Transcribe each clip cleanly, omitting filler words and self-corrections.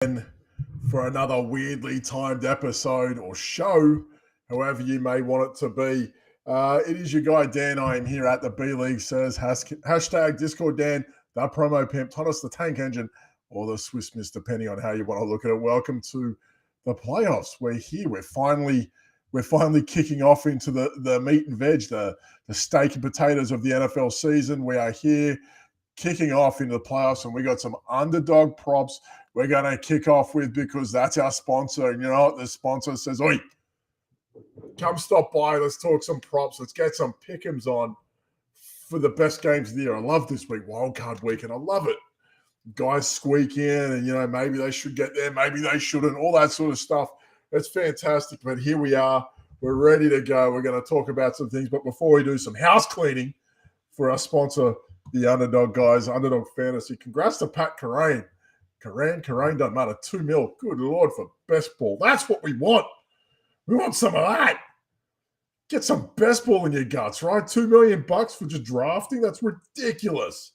again for another weirdly timed episode or show, however you may want it to be. It is your guy Dan. I am here at the B League Says hashtag Discord Dan, the promo pimp, Thomas the Tank Engine, or the Swiss Miss, depending on how you want to look at it. Welcome to the playoffs. We're here. We're finally kicking off into the meat and veg, the steak and potatoes of the NFL season. We are here kicking off into the playoffs, and we got some underdog props we're going to kick off with because that's our sponsor. And you know what? The sponsor says, oi, come stop by. Let's talk some props. Let's get some pick'ems on for the best games of the year. I love this week, wildcard weekend. I love it. Guys squeak in and, you know, maybe they should get there, maybe they shouldn't, all that sort of stuff. It's fantastic. But here we are. We're ready to go. We're going to talk about some things. But before we do some house cleaning for our sponsor, the Underdog guys, Underdog Fantasy, congrats to Pat Carrain. Carrain doesn't matter. 2 mil. Good Lord, for best ball. That's what we want. We want some of that. Get some best ball in your guts, right? $2 million for just drafting? That's ridiculous.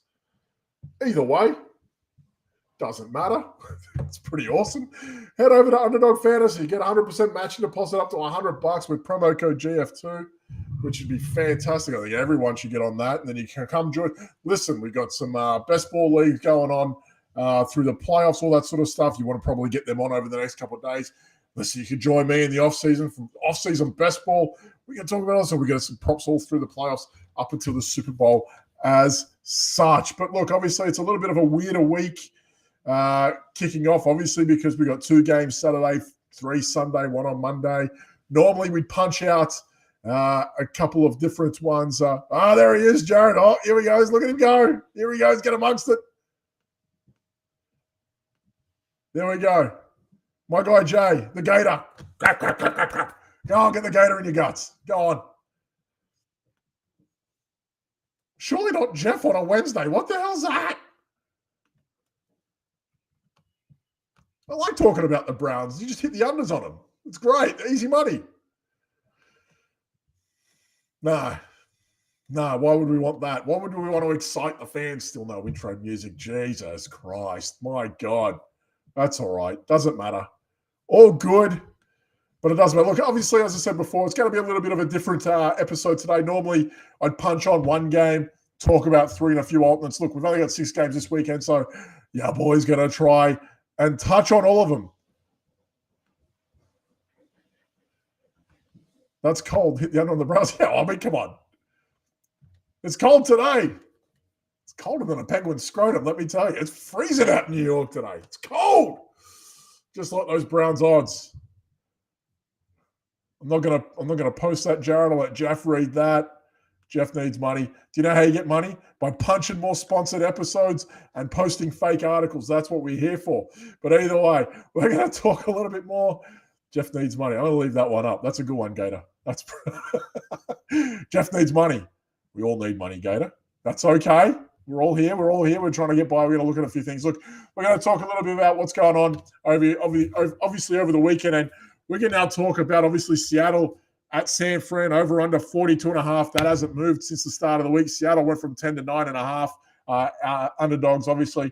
Either way, doesn't matter. It's pretty awesome. Head over to Underdog Fantasy. Get 100% matching deposit up to $100 with promo code GF2, which would be fantastic. I think everyone should get on that. And then you can come join. Listen, we've got some best ball leagues going on through the playoffs, all that sort of stuff. You want to probably get them on over the next couple of days. Listen, you can join me in the off-season from off-season best ball. We can talk about also. We got some props all through the playoffs up until the Super Bowl as such. But look, obviously, it's a little bit of a weirder week kicking off, obviously, because we got 2 games Saturday, 3 Sunday, 1 on Monday. Normally, we'd punch out a couple of different ones. There he is, Jared. Oh, here he goes. Look at him go. Here he goes. Get amongst it. There we go. My guy, Jay, the Gator. Go on, get the Gator in your guts. Go on. Surely not Jeff on a Wednesday. What the hell's that? I like talking about the Browns. You just hit the unders on them. It's great. Easy money. Nah. Why would we want that? Why would we want to excite the fans? Still no intro music. Jesus Christ. My God. That's all right. Doesn't matter. All good, but it doesn't matter. Look, obviously, as I said before, it's going to be a little bit of a different episode today. Normally, I'd punch on one game, talk about 3 and a few alternates. Look, we've only got 6 games this weekend, so yeah, boys going to try and touch on all of them. That's cold. Hit the under on the Browns. Yeah, I mean, come on. It's cold today. It's colder than a penguin scrotum, let me tell you. It's freezing out in New York today. It's cold. Just like those Browns odds. I'm not gonna post that, Jared. I'll let Jeff read that. Jeff needs money. Do you know how you get money? By punching more sponsored episodes and posting fake articles. That's what we're here for. But either way, we're going to talk a little bit more. Jeff needs money. I'm going to leave that one up. That's a good one, Gator. That's Jeff needs money. We all need money, Gator. That's okay. We're all here. We're trying to get by. We're going to look at a few things. Look, we're going to talk a little bit about what's going on obviously over the weekend. And we can now talk about, obviously, Seattle at San Fran, over under 42.5. That hasn't moved since the start of the week. Seattle went from 10 to 9.5. Underdogs, obviously.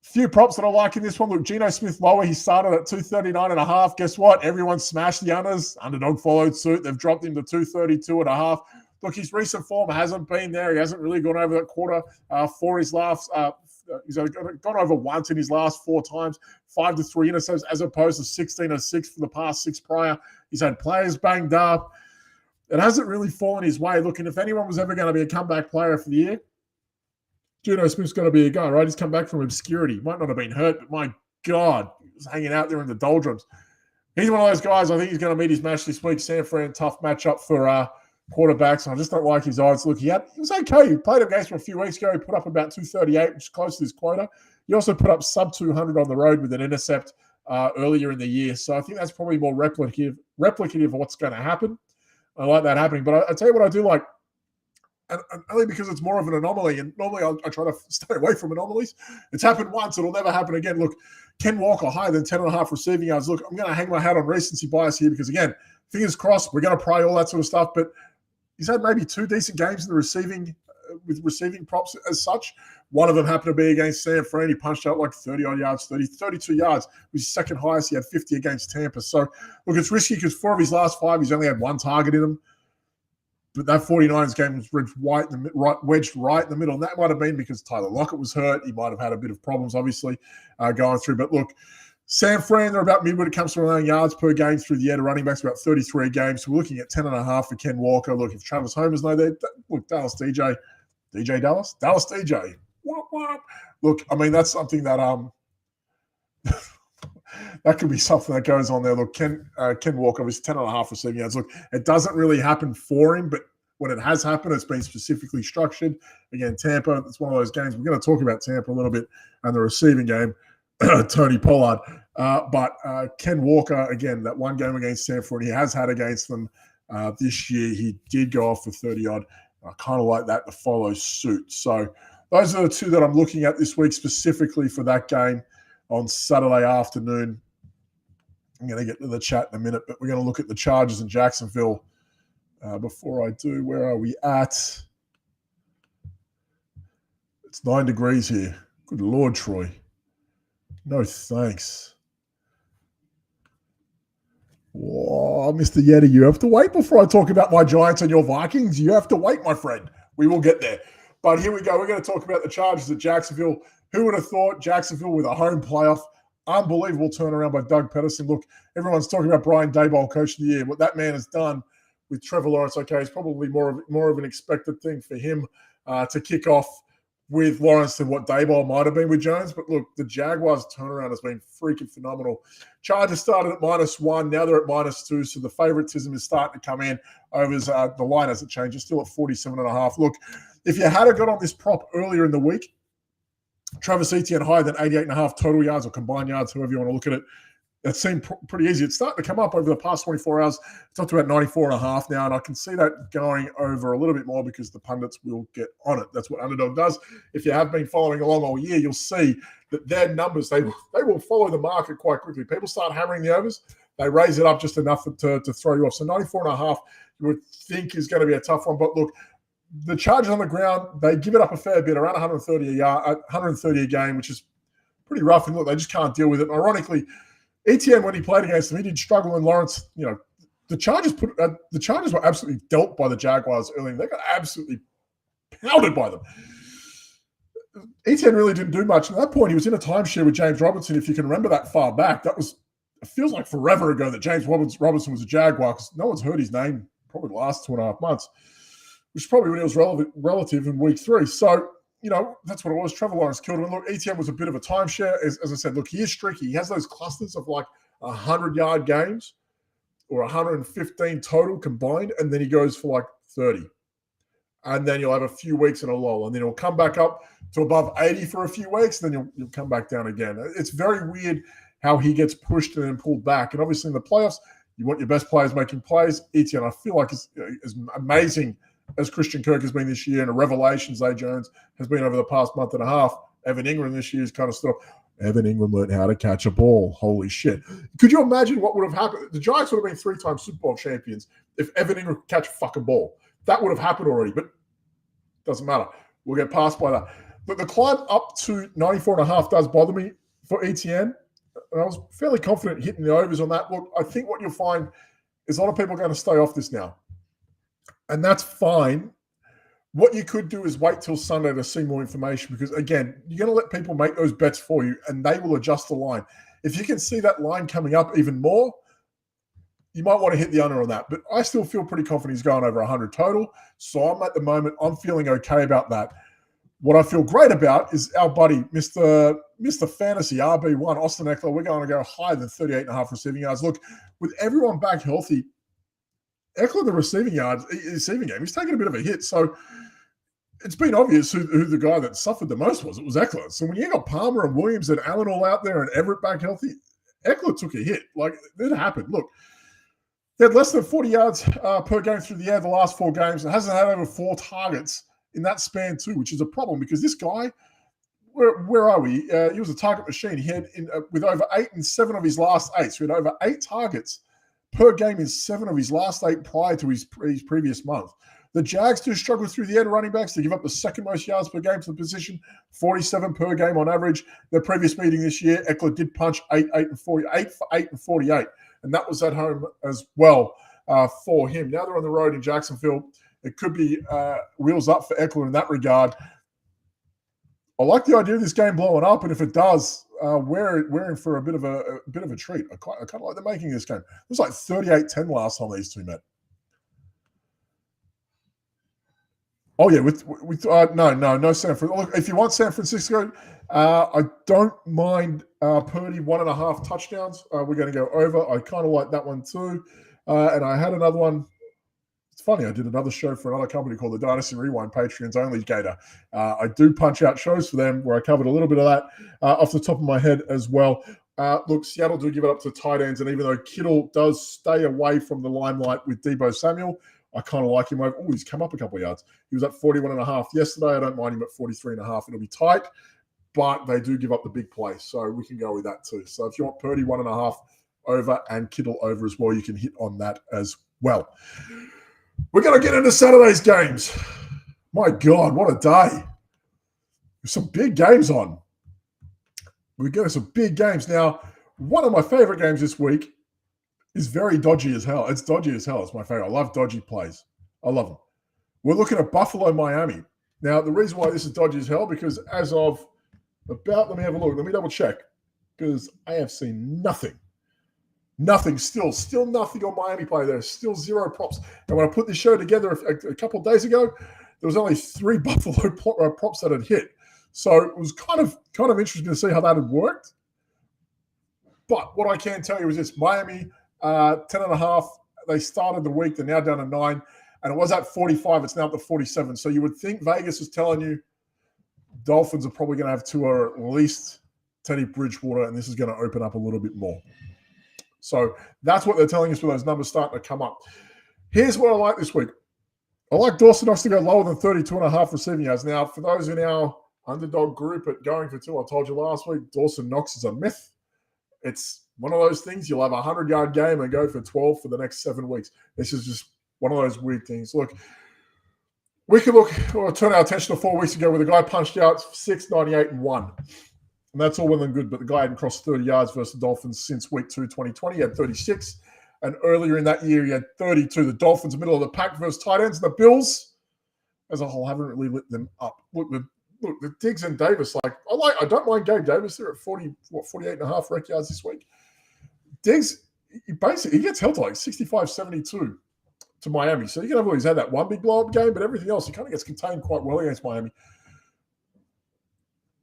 Few props that I like in this one. Look, Geno Smith lower. He started at 239.5. Guess what? Everyone smashed the unders. Underdog followed suit. They've dropped him to 232.5. Look, his recent form hasn't been there. He hasn't really gone over that quarter for his last. He's gone over once in his last 4 times, 5 to 3 intercepts, as opposed to 16 to 6 for the past 6 prior. He's had players banged up. It hasn't really fallen his way. Look, and if anyone was ever going to be a comeback player for the year, Geno Smith's going to be a guy, right? He's come back from obscurity. He might not have been hurt, but my God, he was hanging out there in the doldrums. He's one of those guys. I think he's going to meet his match this week. San Fran, tough matchup for quarterbacks, and I just don't like his odds. Look, he was okay. He played against him a few weeks ago. He put up about 238, which is close to his quota. He also put up sub 200 on the road with an intercept earlier in the year. So I think that's probably more replicative of what's going to happen. I like that happening. But I tell you what I do like, and only because it's more of an anomaly, and normally I try to stay away from anomalies. It's happened once. It'll never happen again. Look, Ken Walker, higher than 10.5 receiving yards. Look, I'm going to hang my hat on recency bias here because, again, fingers crossed, we're going to pray all that sort of stuff. But he's had maybe 2 decent games in the receiving with receiving props as such. One of them happened to be against San Fran. He punched out like 30-odd yards, 32 yards. It was his second highest. He had 50 against Tampa. So, look, it's risky because 4 of his last 5, he's only had 1 target in them. But that 49ers game was wedged right in the middle. And that might have been because Tyler Lockett was hurt. He might have had a bit of problems, obviously, going through. But look, San Fran, they're about mid when it comes to allowing yards per game through the air to running backs, about 33 games. So we're looking at 10.5 for Ken Walker. Look, if Travis Homer's no there, look, Dallas DJ DJ. Look, I mean, that's something that that could be something that goes on there. Look, Ken Walker was 10.5 receiving yards. Look, it doesn't really happen for him, but when it has happened, it's been specifically structured. Again, Tampa, it's one of those games. We're going to talk about Tampa a little bit and the receiving game, Tony Pollard. But Ken Walker, again, that one game against Stanford, he has had against them this year. He did go off for 30-odd. I kind of like that to follow suit. So those are the 2 that I'm looking at this week specifically for that game on Saturday afternoon. I'm going to get to the chat in a minute, but we're going to look at the Chargers in Jacksonville. Before I do, where are we at? It's 9 degrees here. Good Lord, Troy. No thanks. Whoa, Mr. Yeti, you have to wait before I talk about my Giants and your Vikings. You have to wait, my friend. We will get there. But here we go. We're going to talk about the Chargers at Jacksonville. Who would have thought Jacksonville with a home playoff? Unbelievable turnaround by Doug Peterson. Look, everyone's talking about Brian Daboll, Coach of the Year. What that man has done with Trevor Lawrence, okay, it's probably more of an expected thing for him to kick off with Lawrence than what Daboll might have been with Jones. But look, the Jaguars' turnaround has been freaking phenomenal. Chargers started at -1. Now they're at -2. So the favoritism is starting to come in over the line as it changes. Still at 47.5. Look, if you had got on this prop earlier in the week, Travis Etienne higher than 88.5 total yards or combined yards, however you want to look at it. It seemed pretty easy. It's starting to come up over the past 24 hours. It's up to about 94.5 now, and I can see that going over a little bit more because the pundits will get on it. That's what Underdog does. If you have been following along all year, you'll see that their numbers, they will follow the market quite quickly. People start hammering the overs. They raise it up just enough to throw you off. So 94.5 you would think is going to be a tough one. But look, the Chargers on the ground, they give it up a fair bit, around 130 a game, which is pretty rough. And look, they just can't deal with it. And ironically, Etienne, when he played against them, he did struggle. And Lawrence, the Chargers were absolutely dealt by the Jaguars early. They got absolutely pounded by them. Etienne really didn't do much. At that point, he was in a timeshare with James Robinson. If you can remember that far back, it feels like forever ago that James Robinson was a Jaguar because no one's heard his name probably the last 2.5 months, which is probably when he was relative in week 3. So, that's what it was. Trevor Lawrence killed him. And look, Etienne was a bit of a timeshare. As I said, look, he is streaky. He has those clusters of like 100-yard games or 115 total combined, and then he goes for like 30. And then you'll have a few weeks in a lull, and then he'll come back up to above 80 for a few weeks, and then you'll come back down again. It's very weird how he gets pushed and then pulled back. And obviously in the playoffs, you want your best players making plays. Etienne, I feel like, is amazing as Christian Kirk has been this year, and a revelation Zay Jones has been over the past month and a half. Evan Ingram this year has kind of stood up. Evan Ingram learned how to catch a ball. Holy shit. Could you imagine what would have happened? The Giants would have been 3-time Super Bowl champions if Evan Ingram could catch a fucking ball. That would have happened already, but doesn't matter. We'll get passed by that. But the climb up to 94.5 does bother me for Etienne. And I was fairly confident hitting the overs on that. Look, I think what you'll find is a lot of people are going to stay off this now. And that's fine. What you could do is wait till Sunday to see more information because, again, you're going to let people make those bets for you and they will adjust the line. If you can see that line coming up even more, you might want to hit the under on that. But I still feel pretty confident he's going over 100 total. So I'm feeling okay about that. What I feel great about is our buddy, Mr. Fantasy RB1, Austin Eckler. We're going to go higher than 38.5 receiving yards. Look, with everyone back healthy, Eckler, the receiving game, he's taken a bit of a hit. So it's been obvious who the guy that suffered the most was. It was Eckler. So when you got Palmer and Williams and Allen all out there and Everett back healthy, Eckler took a hit. Like, it happened. Look, he had less than 40 yards per game through the air the last 4 games. It hasn't had over 4 targets in that span too, which is a problem because this guy, where are we? He was a target machine. He had with over 8 in 7 of his last 8. So he had over 8 targets per game in 7 of his last 8 prior to his previous month. The Jags do struggle through the end running backs. They give up the second most yards per game to the position, 47 per game on average. Their previous meeting this year, Eckler did punch 8 for 8 and 48, and that was at home as well for him. Now they're on the road in Jacksonville. It could be wheels up for Eckler in that regard. I like the idea of this game blowing up, and if it does, we're in for a bit of a treat. I kind of like the making of this game. It was like 38-10 last time these two met. Oh yeah, with no San Francisco. Look, if you want San Francisco, I don't mind Purdy 1.5 touchdowns. We're going to go over. I kind of like that one too. And I had another one. It's funny, I did another show for another company called the Dynasty Rewind, Patreon's only Gator. I do punch out shows for them where I covered a little bit of that off the top of my head as well. Look, Seattle do give it up to tight ends, and even though Kittle does stay away from the limelight with Deebo Samuel, I kind of like him over. Oh, he's come up a couple of yards. He was at 41.5 yesterday. I don't mind him at 43.5. It'll be tight, but they do give up the big play, so we can go with that too. So if you want Purdy 1.5 over and Kittle over as well, you can hit on that as well. We're going to get into Saturday's games. My God, what a day. There's some big games on. We're getting some big games. Now, one of my favorite games this week is very dodgy as hell. It's dodgy as hell. It's my favorite. I love dodgy plays. I love them. We're looking at Buffalo, Miami. Now, the reason why this is dodgy as hell, because as of about, let me have a look. Let me double check, because I have seen nothing. Nothing, still nothing on Miami play. There's still 0 props. And when I put this show together a couple of days ago, there was only 3 Buffalo props that had hit. So it was kind of interesting to see how that had worked. But what I can tell you is this: Miami, 10.5. They started the week. They're now down to 9. And it was at 45. It's now up to 47. So you would think Vegas is telling you Dolphins are probably going to have 2 or at least Teddy Bridgewater, and this is going to open up a little bit more. So that's what they're telling us with those numbers starting to come up. Here's what I like this week. I like Dawson Knox to go lower than 32.5 receiving yards. Now, for those in our underdog group at Going for 2, I told you last week, Dawson Knox is a myth. It's one of those things. You'll have a 100-yard game and go for 12 for the next 7 weeks. This is just one of those weird things. Look, we could turn our attention to 4 weeks ago where the guy punched out 6, 98, and 1. And that's all well and good, but the guy hadn't crossed 30 yards versus the Dolphins since week 2, 2020. He had 36. And earlier in that year, he had 32. The Dolphins, middle of the pack versus tight ends. The Bills, as a whole, haven't really lit them up. Look, the Diggs and Davis, I don't mind Gabe Davis. They're at 48.5 rec yards this week. Diggs, he gets held to like 65-72 to Miami. So you can have he's had that one big blow-up game, but everything else, he kind of gets contained quite well against Miami.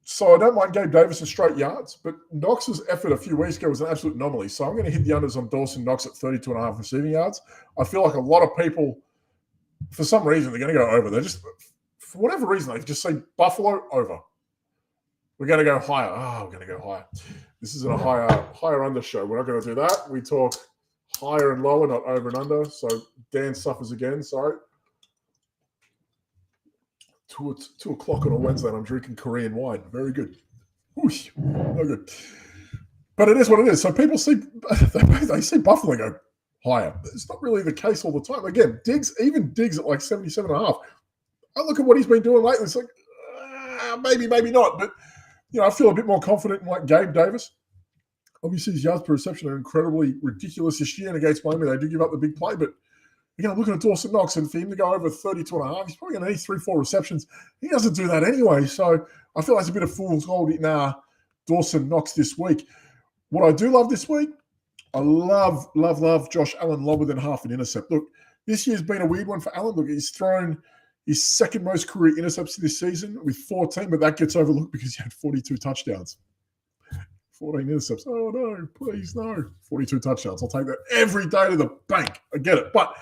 So I don't mind Gabe Davis in straight yards, but Knox's effort a few weeks ago was an absolute anomaly. So I'm going to hit the unders on Dawson Knox at 32.5 receiving yards. I feel like a lot of people, for some reason, they're going to go over. They're just, for whatever reason, they just say Buffalo over. We're going to go higher. We're going to go higher. This isn't a higher under show. We're not going to do that. We talk higher and lower, not over and under. So Dan suffers again. Sorry. 2 o'clock on a Wednesday and I'm drinking Korean wine. Very good. Whoosh, no good. But it is what it is. So people they see Buffalo go higher. It's not really the case all the time. Again, Diggs at like 77.5. I look at what he's been doing lately. It's like, maybe not. But, I feel a bit more confident in like Gabe Davis. Obviously, his yards per reception are incredibly ridiculous this year. And against Miami, they do give up the big play. But again, I'm looking at Dawson Knox, and for him to go over 32.5, he's probably going to need 3-4 receptions. He doesn't do that anyway. So I feel like it's a bit of fool's gold in Dawson Knox this week. What I do love this week, I love Josh Allen lower than half an intercept. Look, this year's been a weird one for Allen. Look, he's thrown his second most career intercepts this season with 14, but that gets overlooked because he had 42 touchdowns. 14 intercepts. Oh, no, please, no. 42 touchdowns. I'll take that every day to the bank. I get it. But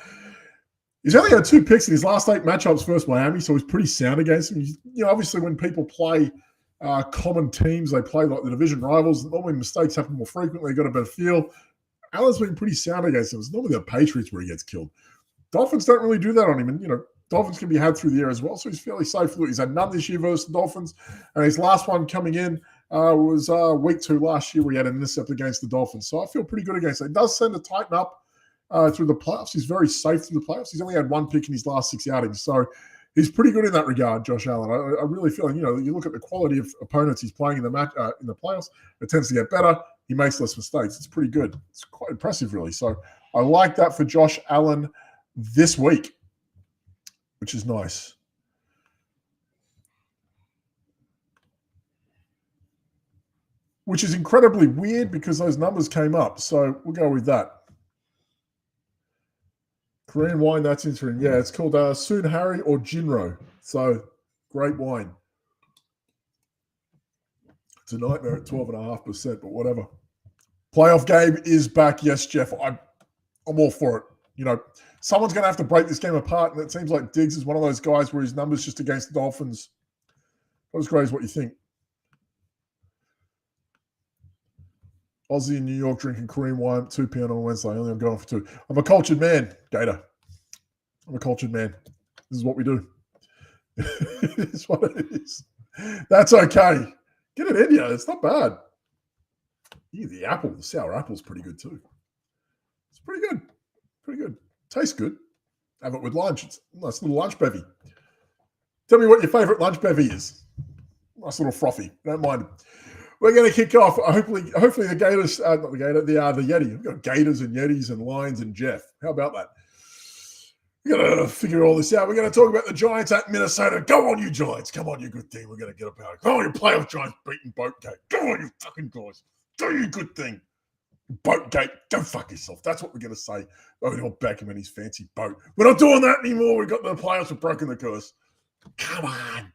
he's only had 2 picks in his last 8 matchups versus Miami, so he's pretty sound against him. Obviously, when people play common teams, they play like the division rivals. Normally, mistakes happen more frequently. They've got a better feel. Allen's been pretty sound against him. It's normally the Patriots where he gets killed. Dolphins don't really do that on him. And, Dolphins can be had through the air as well, so he's fairly safe. Look, he's had none this year versus the Dolphins, and his last one coming in was week 2 last year where he had an intercept against the Dolphins. So I feel pretty good against it. It does tend to tighten up through the playoffs. He's very safe through the playoffs. He's only had one pick in his last 6 outings. So he's pretty good in that regard, Josh Allen. I really feel, you look at the quality of opponents he's playing in the playoffs, it tends to get better. He makes less mistakes. It's pretty good. It's quite impressive, really. So I like that for Josh Allen this week, which is nice. Which is incredibly weird because those numbers came up. So we'll go with that. Korean wine, that's interesting. Yeah, it's called Soon Harry or Jinro. So great wine. It's a nightmare at 12.5%, but whatever. Playoff game is back. Yes, Jeff. I'm all for it. Someone's going to have to break this game apart, and it seems like Diggs is one of those guys where his numbers just against the Dolphins. Not as great as what you think. Aussie in New York drinking Korean wine at 2 p.m. on Wednesday. Only I'm going for 2. I'm a cultured man, Gator. I'm a cultured man. This is what we do. It is what it is. That's okay. Get it in you. It's not bad. The sour apple's pretty good too. It's pretty good. Pretty good. Tastes good. Have it with lunch. It's a nice little lunch bevy. Tell me what your favorite lunch bevy is. Nice little frothy. Don't mind it. We're going to kick off. Hopefully the Gators, not the Gator, the Yeti. We've got Gators and Yetis and Lions and Jeff. How about that? We're going to figure all this out. We're going to talk about the Giants at Minnesota. Go on, you Giants. Come on, you good thing. We're going to get about it. Come on, you playoff Giants beating Boatgate. Go on, you fucking guys. Do your good thing. Boatgate, go fuck yourself. That's what we're going to say. Odell Beckham and his fancy boat. We're not doing that anymore. We've got the playoffs. We've broken the curse. Come on.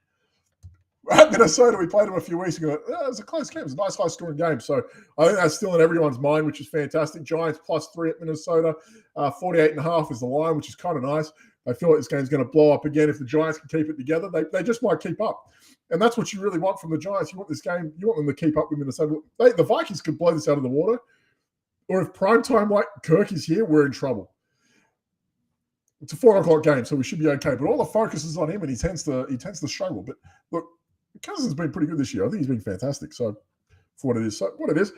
At Minnesota, we played them a few weeks ago. It was a close game. It was a nice, high-scoring game. So I think that's still in everyone's mind, which is fantastic. Giants +3 at Minnesota. 48.5 is the line, which is kind of nice. I feel like this game's going to blow up again. If the Giants can keep it together, they just might keep up. And that's what you really want from the Giants. You want this game, you want them to keep up with Minnesota. The Vikings could blow this out of the water. Or if primetime like Kirk is here, we're in trouble. It's a 4:00 game, so we should be okay. But all the focus is on him, and he tends to struggle. But look, Cousins has been pretty good this year. I think he's been fantastic. So for what it is,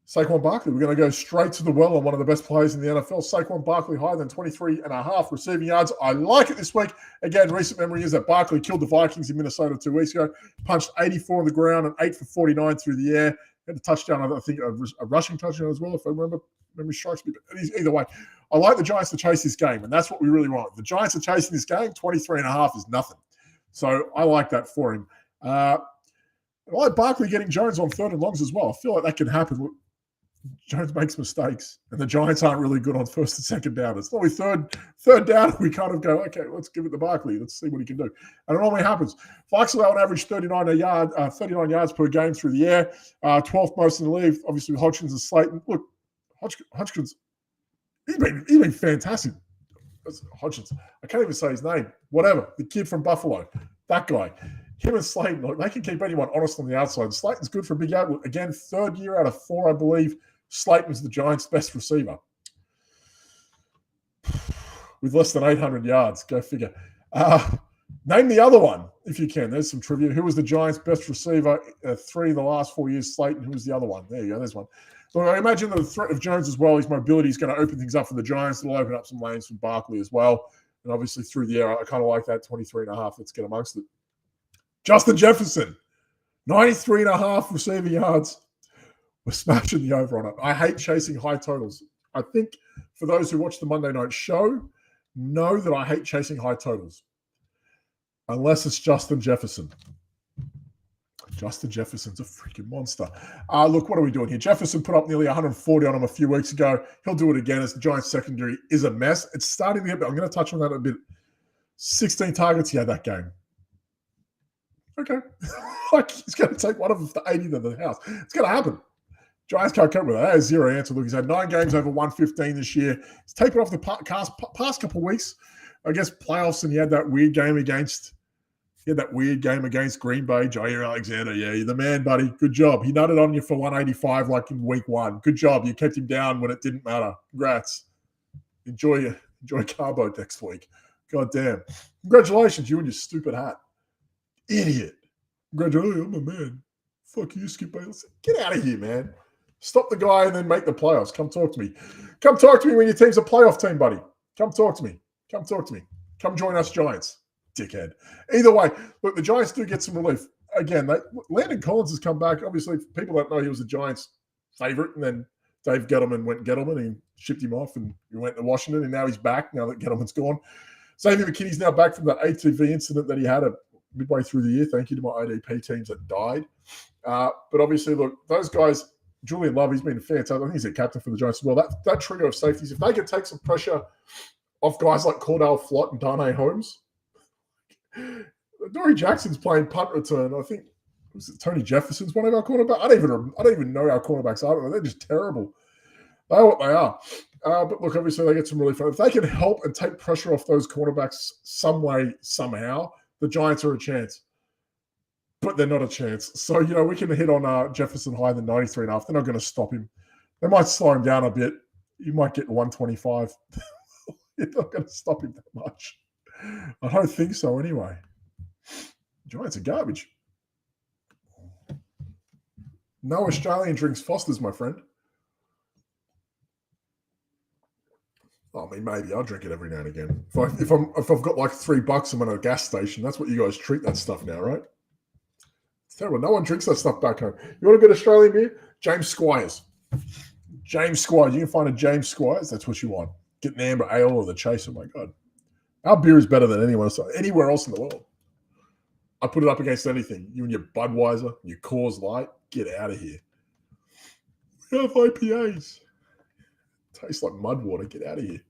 Saquon Barkley, we're going to go straight to the well on one of the best players in the NFL. Saquon Barkley higher than 23.5 receiving yards. I like it this week. Again, recent memory is that Barkley killed the Vikings in Minnesota 2 weeks ago, punched 84 on the ground and 8 for 49 through the air. Had a touchdown, I think a rushing touchdown as well, if I remember. Memory strikes me. But either way, I like the Giants to chase this game, and that's what we really want. The Giants are chasing this game. 23.5 is nothing. So I like that for him. I like Barkley getting Jones on 3rd and longs as well. I feel like that can happen. Jones makes mistakes, and the Giants aren't really good on 1st and 2nd down. It's normally third down. We kind of go, okay, let's give it to Barkley. Let's see what he can do. And it normally happens. Fox allow on average 39 yards per game through the air, 12th most in the league. Obviously, Hodgkins and Slayton. Look, Hodgkins, he's been fantastic. Hodgkins. I can't even say his name. Whatever. The kid from Buffalo. That guy. Him and Slayton, they can keep anyone honest on the outside. Slayton's good for a big out. Again, 3rd year out of 4, I believe. Slayton was the Giants' best receiver. With less than 800 yards. Go figure. Name the other one, if you can. There's some trivia. Who was the Giants' best receiver 3 of the last 4 years? Slayton. Who was the other one? There you go. There's one. So I imagine the threat of Jones as well, his mobility is going to open things up for the Giants. It'll open up some lanes for Barkley as well. And obviously through the air, I kind of like that 23.5. Let's get amongst it. Justin Jefferson, 93.5 receiving yards. We're smashing the over on it. I hate chasing high totals. I think for those who watch the Monday night show, know that I hate chasing high totals. Unless it's Justin Jefferson. Justin Jefferson's a freaking monster. Look, what are we doing here? Jefferson put up nearly 140 on him a few weeks ago. He'll do it again as the Giants secondary is a mess. It's starting to get better. I'm going to touch on that a bit. 16 targets he had that game. Okay. Like he's going to take one of them to 80 to the house. It's going to happen. Giants can't cope with that. That is zero answer. Look, he's had 9 games over 115 this year. He's tapered off the past couple of weeks. I guess playoffs, and he had that weird game against Green Bay. Jair Alexander. Yeah, you're the man, buddy. Good job. He nutted on you for 185 like in week 1. Good job. You kept him down when it didn't matter. Congrats. Enjoy Carbo next week. God damn. Congratulations, you and your stupid hat. Idiot. Congratulations, I'm a man. Fuck you, Skip Bayless. Get out of here, man. Stop the guy and then make the playoffs. Come talk to me. Come talk to me when your team's a playoff team, buddy. Come talk to me. Come talk to me. Come join us, Giants, dickhead. Either way, look, the Giants do get some relief. Again, Landon Collins has come back. Obviously, people don't know he was the Giants' favorite, and then Dave Gettleman went Gettleman and shipped him off, and he went to Washington, and now he's back now that Gettleman's gone. Xavier McKinney's now back from that ATV incident that he had midway through the year. Thank you to my IDP teams that died. But obviously, look, those guys, Julian Love, he's been fantastic. I think he's a captain for the Giants as well. That trio of safeties, if they can take some pressure off guys like Cordell Flott and Darnay Holmes. Dory Jackson's playing punt return. I think was it Tony Jefferson's one of our cornerbacks. I don't even know our cornerbacks are. They're just terrible. They are what they are. But look, obviously they get some relief. If they can help and take pressure off those cornerbacks some way, somehow, the Giants are a chance. But they're not a chance. So, we can hit on Jefferson higher than 93.5. They're not going to stop him. They might slow him down a bit. You might get 125. You're not going to stop him that much. I don't think so anyway. Giants are garbage. No Australian drinks Foster's, my friend. I mean, maybe I'll drink it every now and again. If I've got like $3, I'm at a gas station. That's what you guys treat that stuff now, right? It's terrible. No one drinks that stuff back home. You want a good Australian beer? James Squires. James Squires. You can find a James Squires. That's what you want. Get an amber ale or the Chase. Oh my God, our beer is better than anywhere else in the world. I put it up against anything. You and your Budweiser, your Coors Light, get out of here. We have IPAs. Tastes like mud water. Get out of here.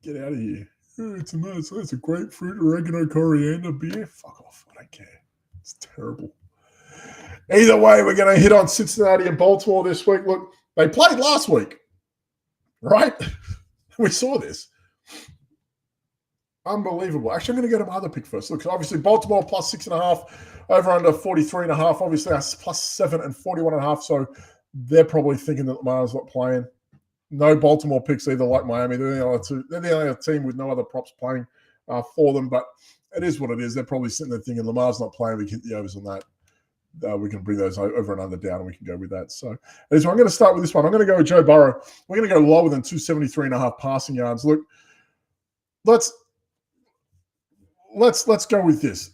Get out of here. It's a grapefruit, oregano, coriander beer. Fuck off. I don't care. It's terrible. Either way, we're going to hit on Cincinnati and Baltimore this week. Look, they played last week, right? We saw this. Unbelievable. Actually, I'm going to go to my other pick first. Look, obviously, Baltimore plus 6.5, over under 43.5. Obviously, that's plus 7 and 41.5. So they're probably thinking that Lamar's not playing. No Baltimore picks either, like Miami. They're the only team with no other props playing for them. But it is what it is. They're probably sitting there thinking Lamar's not playing. We can hit the overs on that. We can bring those over and under down, and we can go with that. So I'm going to start with this one. I'm going to go with Joe Burrow. We're going to go lower than 273.5 passing yards. Look, let's go with this.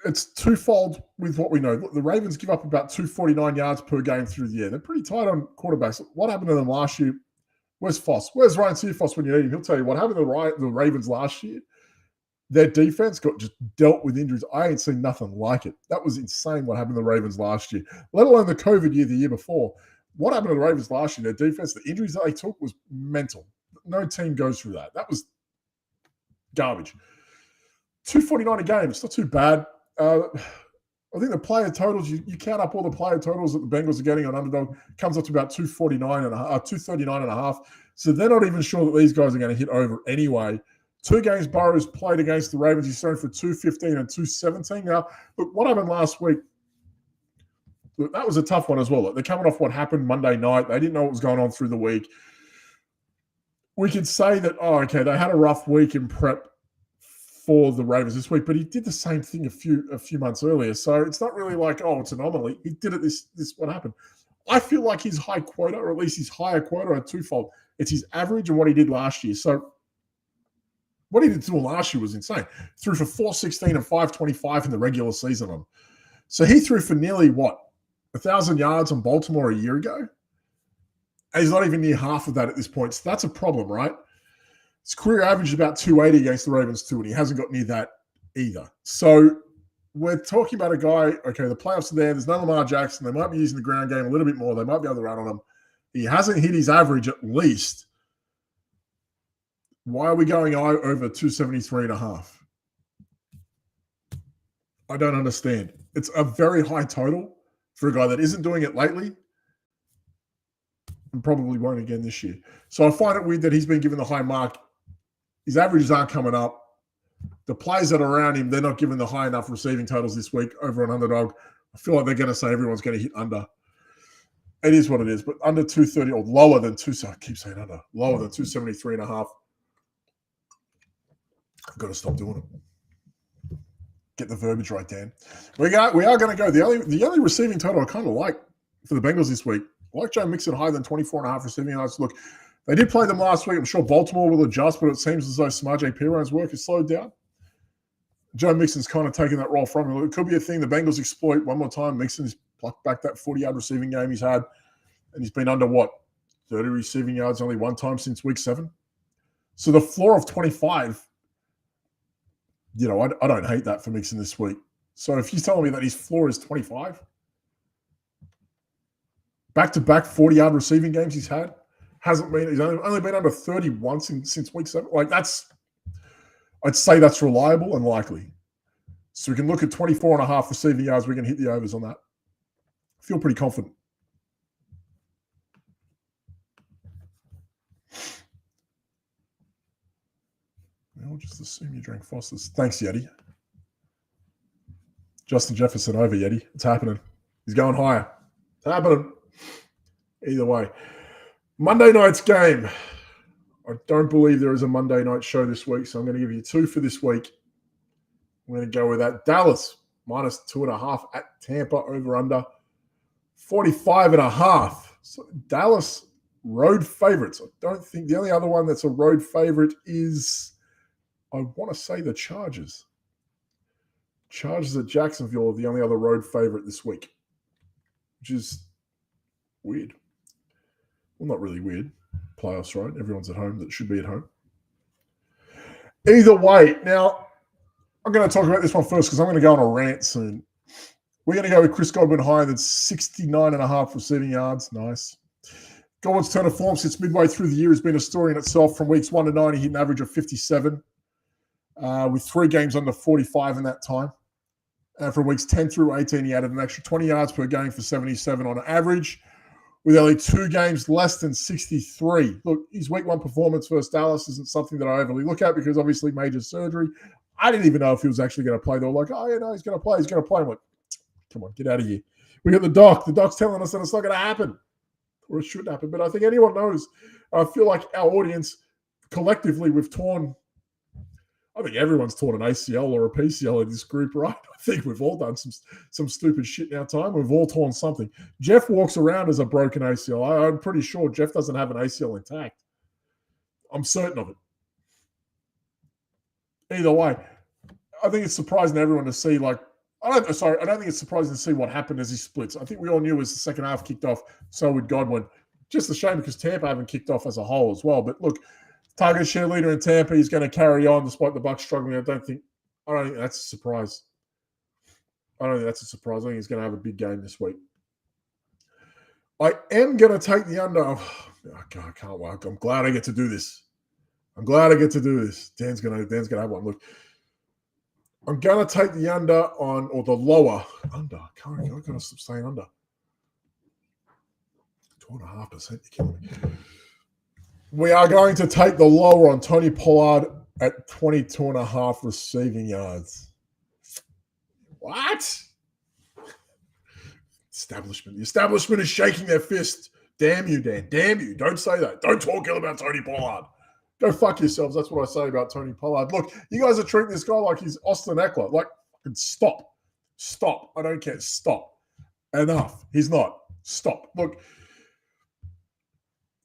It's twofold with what we know. The Ravens give up about 249 yards per game through the air. They're pretty tight on quarterbacks. What happened to them last year? Where's Foss? Where's Ryan Seafoss when you need him? He'll tell you what happened to the Ravens last year. Their defense got just dealt with injuries. I ain't seen nothing like it. That was insane what happened to the Ravens last year, let alone the COVID year the year before. What happened to the Ravens last year? Their defense, the injuries that they took was mental. No team goes through that. That was garbage. 249 a game. It's not too bad. I think the player totals, you count up all the player totals that the Bengals are getting on Underdog, comes up to about 239.5. So they're not even sure that these guys are going to hit over anyway. 2 games Burrow's played against the Ravens. He's thrown for 215 and 217. Now, look, what happened last week? Look, that was a tough one as well. Look, they're coming off what happened Monday night. They didn't know what was going on through the week. We could say that, they had a rough week in prep for the Ravens this week, but he did the same thing a few months earlier. So it's not really like, it's an anomaly. He did it this what happened. I feel like his high quota, or at least his higher quota, are twofold. It's his average and what he did last year. So what he did to him last year was insane. Threw for 416 and 525 in the regular season on him. So he threw for nearly 1,000 yards on Baltimore a year ago. And he's not even near half of that at this point. So that's a problem, right? His career average is about 280 against the Ravens too, and he hasn't got near that either. So we're talking about a guy, the playoffs are there. There's no Lamar Jackson. They might be using the ground game a little bit more. They might be able to run on him. He hasn't hit his average at least. Why are we going over 273.5? I don't understand. It's a very high total for a guy that isn't doing it lately and probably won't again this year. So I find it weird that he's been given the high mark. His averages aren't coming up. The players that are around him, they're not given the high enough receiving totals this week over on Underdog. I feel like they're going to say everyone's going to hit under. It is what it is, but under 230 or lower than I keep saying under, lower than 273.5. I've got to stop doing it. Get the verbiage right, Dan. We are going to go. The only receiving total I kind of like for the Bengals this week. I like Joe Mixon higher than 24.5 receiving yards. Look, they did play them last week. I'm sure Baltimore will adjust, but it seems as though Samaje Perrine's work has slowed down. Joe Mixon's kind of taken that role from him. It could be a thing the Bengals exploit one more time. Mixon's plucked back that 40-yard receiving game he's had, and he's been under, 30 receiving yards only one time since week 7. So the floor of 25, I don't hate that for Mixon this week. So if he's telling me that his floor is 25, back-to-back 40-yard receiving games he's had, he's only been under 31 since week 7. I'd say that's reliable and likely. So we can look at 24.5 receiving yards. We can hit the overs on that. I feel pretty confident. I'll just assume you drank Foster's. Thanks, Yeti. Justin Jefferson over, Yeti. It's happening. He's going higher. It's happening. Either way. Monday night's game. I don't believe there is a Monday night show this week, so I'm going to give you 2 for this week. I'm going to go with that. Dallas, minus 2.5 at Tampa, over under 45.5. So Dallas, road favorites. I don't think the only other one that's a road favorite is, I want to say, the Chargers. Chargers at Jacksonville are the only other road favorite this week, which is weird. Well, not really weird. Playoffs, right? Everyone's at home that should be at home. Either way, now, I'm going to talk about this one first because I'm going to go on a rant soon. We're going to go with Chris Godwin higher than 69.5 receiving yards. Nice. Godwin's turn of form since midway through the year has been a story in itself. From weeks 1 to 9, he hit an average of 57, with 3 games under 45 in that time. And from weeks 10 through 18, he added an extra 20 yards per game for 77 on average, with only 2 games less than 63. Look, his week 1 performance versus Dallas isn't something that I overly look at because obviously major surgery. I didn't even know if he was actually going to play. They were like, oh, yeah, no, he's going to play. He's going to play. I'm like, come on, get out of here. We got the doc. The doc's telling us that it's not going to happen, or it should happen. But I think anyone knows. I feel like our audience, collectively, we've torn, I think everyone's torn an ACL or a PCL in this group, right? I think we've all done some stupid shit in our time. We've all torn something. Jeff walks around as a broken ACL. I'm pretty sure Jeff doesn't have an ACL intact. I'm certain of it. Either way, I think it's surprising to everyone to see, I don't think it's surprising to see what happened as he splits. I think we all knew as the second half kicked off, so would Godwin. Just a shame because Tampa haven't kicked off as a whole as well. But look, target share leader in Tampa, he's going to carry on despite the Bucs struggling. I don't think that's a surprise. I don't think that's a surprise. I think he's going to have a big game this week. I am going to take the under. Oh, God, I can't wait. I'm glad I get to do this. Dan's gonna have one. Look, I'm gonna take the under or the lower under. I'm gonna stop saying under. 2.5%. You're killing me. We are going to take the lower on Tony Pollard at 22.5 receiving yards. What? Establishment. The establishment is shaking their fist. Damn you, Dan. Damn you. Don't say that. Don't talk ill about Tony Pollard. Go fuck yourselves. That's what I say about Tony Pollard. Look, you guys are treating this guy like he's Austin Eckler. Stop. Stop. I don't care. Stop. Enough. He's not. Stop. Look,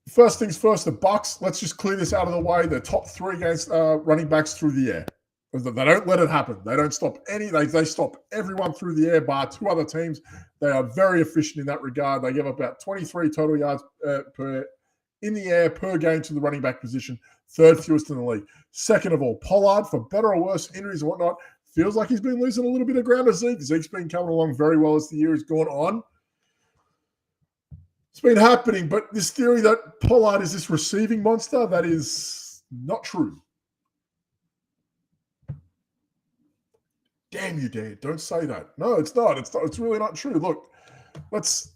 first things first, the Bucs, let's just clear this out of the way. The top 3 against running backs through the air. They don't let it happen. They don't stop any. They stop everyone through the air, bar 2 other teams. They are very efficient in that regard. They give up about 23 total yards in the air per game to the running back position. 3rd fewest in the league. Second of all, Pollard, for better or worse, injuries and whatnot, feels like he's been losing a little bit of ground to Zeke. Zeke's been coming along very well as the year has gone on. It's been happening, but this theory that Pollard is this receiving monster, that is not true. Damn you, Dan. Don't say that. No, it's not. It's really not true. Look, let's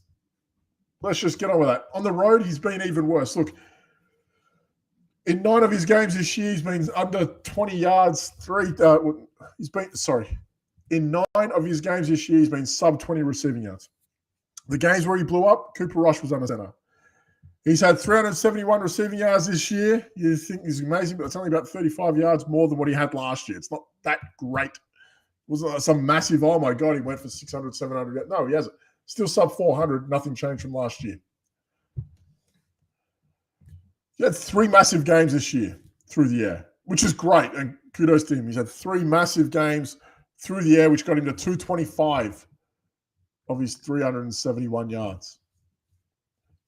just get on with that. On the road, he's been even worse. Look, in 9 of his games this year, he's been under 20 yards. In 9 of his games this year, he's been sub 20 receiving yards. The games where he blew up, Cooper Rush was under center. He's had 371 receiving yards this year. You think he's amazing, but it's only about 35 yards more than what he had last year. It's not that great. It wasn't some massive, oh my God, he went for 600, 700. No, he hasn't. Still sub 400. Nothing changed from last year. He had 3 massive games this year through the air, which is great. And kudos to him. He's had 3 massive games through the air, which got him to 225 of his 371 yards.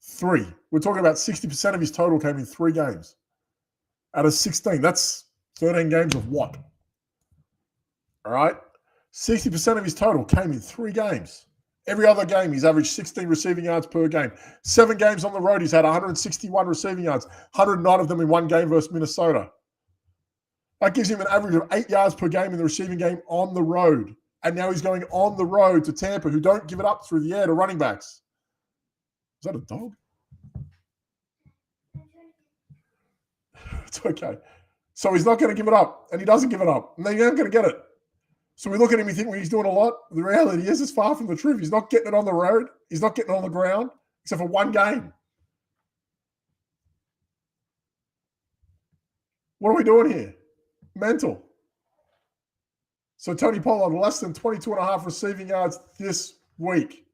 3. We're talking about 60% of his total came in 3 games. Out of 16, that's 13 games of what? All right? 60% of his total came in 3 games. Every other game, he's averaged 16 receiving yards per game. 7 games on the road, he's had 161 receiving yards, 109 of them in 1 game versus Minnesota. That gives him an average of 8 yards per game in the receiving game on the road. And now he's going on the road to Tampa, who don't give it up through the air to running backs. Is that a dog? It's okay. So he's not going to give it up, and he doesn't give it up, and then you're not going to get it. So we look at him, we think he's doing a lot. The reality is it's far from the truth. He's not getting it on the road. He's not getting it on the ground, except for 1 game. What are we doing here? Mental. So Tony Pollard, less than 22.5 receiving yards this week.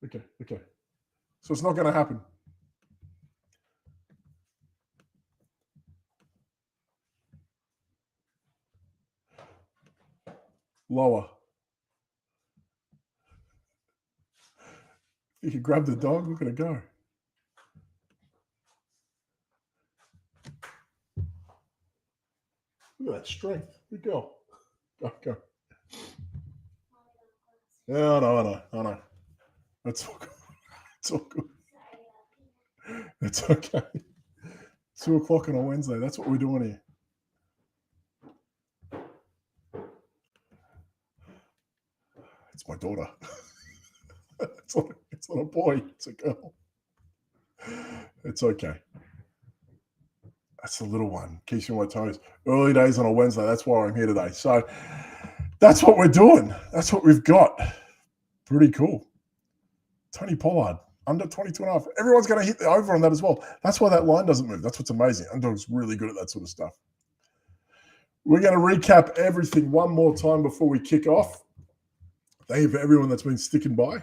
Okay. So it's not going to happen. Lower. You can grab the dog. Look at it go. Look at that strength. Good girl. Go. Yeah, I know. That's all good. It's all good. It's okay. 2 o'clock on a Wednesday. That's what we're doing here. It's my daughter. It's not a boy. It's a girl. It's okay. That's the little one. Keeps me on my toes. Early days on a Wednesday. That's why I'm here today. So that's what we're doing. That's what we've got. Pretty cool. Tony Pollard, under 22.5. Everyone's going to hit the over on that as well. That's why that line doesn't move. That's what's amazing. Underdog's really good at that sort of stuff. We're going to recap everything one more time before we kick off. Thank you for everyone that's been sticking by.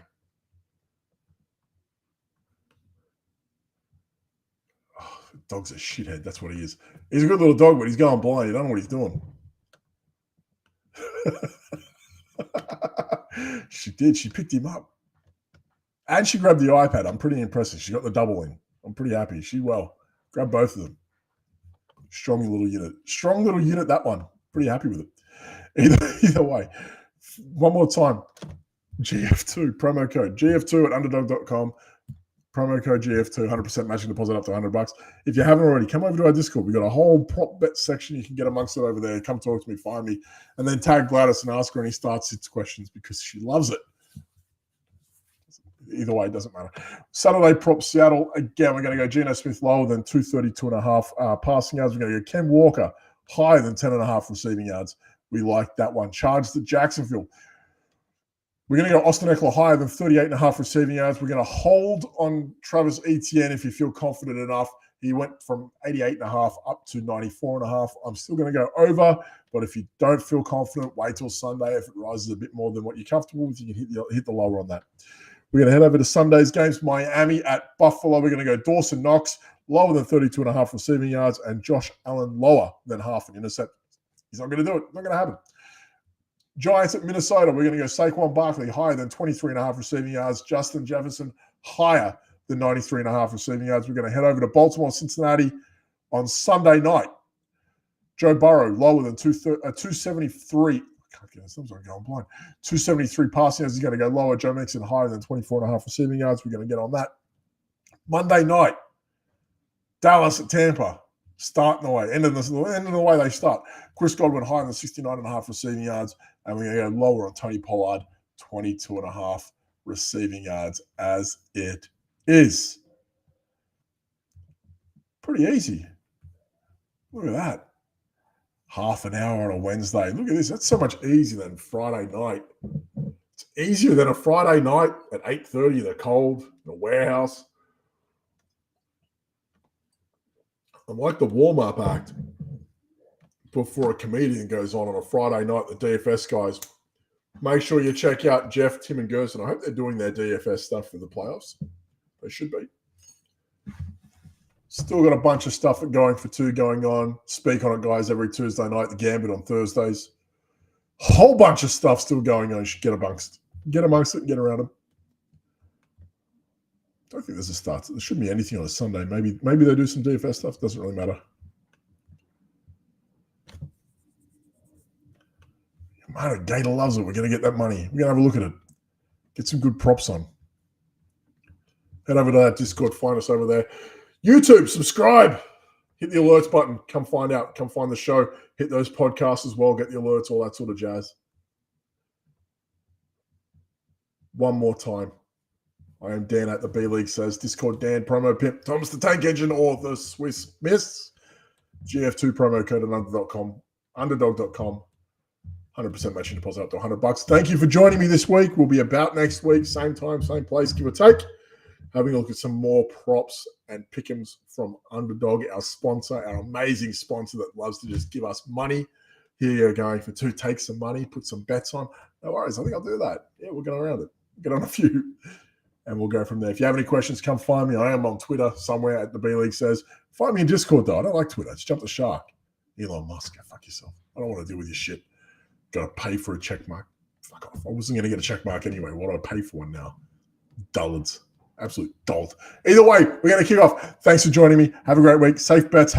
Oh, the dog's a shithead. That's what he is. He's a good little dog, but he's going blind. You don't know what he's doing. She did. She picked him up. And she grabbed the iPad. I'm pretty impressed. She got the double in. I'm pretty happy. She grabbed both of them. Strong little unit, that one. Pretty happy with it. Either way. One more time. GF2, promo code. GF2 at underdog.com. Promo code GF2, 100% matching deposit up to $100. If you haven't already, come over to our Discord. We've got a whole prop bet section. You can get amongst it over there. Come talk to me, find me, and then tag Gladys and ask her any start-sits questions because she loves it. Either way, it doesn't matter. Saturday prop Seattle. Again, we're going to go Geno Smith lower than 232.5 passing yards. We're going to go Ken Walker higher than 10.5 receiving yards. We like that one. Charged at Jacksonville. We're going to go Austin Eckler higher than 38.5 receiving yards. We're going to hold on Travis Etienne if you feel confident enough. He went from 88.5 up to 94.5. I'm still going to go over, but if you don't feel confident, wait till Sunday. If it rises a bit more than what you're comfortable with, you can hit the lower on that. We're going to head over to Sunday's games. Miami at Buffalo. We're going to go Dawson Knox, lower than 32.5 receiving yards, and Josh Allen, lower than half an intercept. He's not going to do it. Not going to happen. Giants at Minnesota. We're going to go Saquon Barkley, higher than 23.5 receiving yards. Justin Jefferson, higher than 93.5 receiving yards. We're going to head over to Baltimore, Cincinnati on Sunday night. Joe Burrow, lower than 273. Sometimes I'm going blind. 273 passing yards. He's going to go lower. Joe Mixon higher than 24.5 receiving yards. We're going to get on that. Monday night, Dallas at Tampa. Starting the way. End of the way they start. Chris Godwin higher than 69.5 receiving yards. And we're going to go lower on Tony Pollard, 22.5 receiving yards as it is. Pretty easy. Look at that. Half an hour on a Wednesday. Look at this. That's so much easier than Friday night. It's easier than a Friday night at 8:30 in the cold, in the warehouse. I'm like the warm-up act. before a comedian goes on a Friday night, the DFS guys, make sure you check out Jeff, Tim, and Gerson. I hope they're doing their DFS stuff for the playoffs. They should be. Still got a bunch of stuff going for two going on. Speak on it, guys, every Tuesday night. The Gambit on Thursdays. Whole bunch of stuff still going on. You should get amongst it and get around them. I don't think there's a start. There shouldn't be anything on a Sunday. Maybe they do some DFS stuff. Doesn't really matter. Man, Gator loves it. We're going to get that money. We're going to have a look at it. Get some good props on. Head over to that Discord. Find us over there. YouTube, subscribe. Hit the alerts button. Come find out. Come find the show. Hit those podcasts as well. Get the alerts, all that sort of jazz. One more time. I am Dan at the B League Says. Discord Dan, promo pimp, Thomas the Tank Engine, or the Swiss Miss. GF2 promo code at underdog.com. 100% matching deposit up to $100. Thank you for joining me this week. We'll be about next week. Same time, same place, give or take. Having a look at some more props and pick'ems from Underdog, our sponsor, our amazing sponsor that loves to just give us money. Here you're going for two. Take some money, put some bets on. No worries. I think I'll do that. Yeah, we'll get around it. Get on a few. And we'll go from there. If you have any questions, come find me. I am on Twitter somewhere at the B League Says. Find me in Discord, though. I don't like Twitter. It's jump the shark. Elon Musk, go fuck yourself. I don't want to deal with your shit. Got to pay for a check mark. Fuck off. I wasn't going to get a check mark anyway. What do I pay for one now? Dullards. Absolute dolt. Either way, we're going to kick off. Thanks for joining me. Have a great week. Safe bets.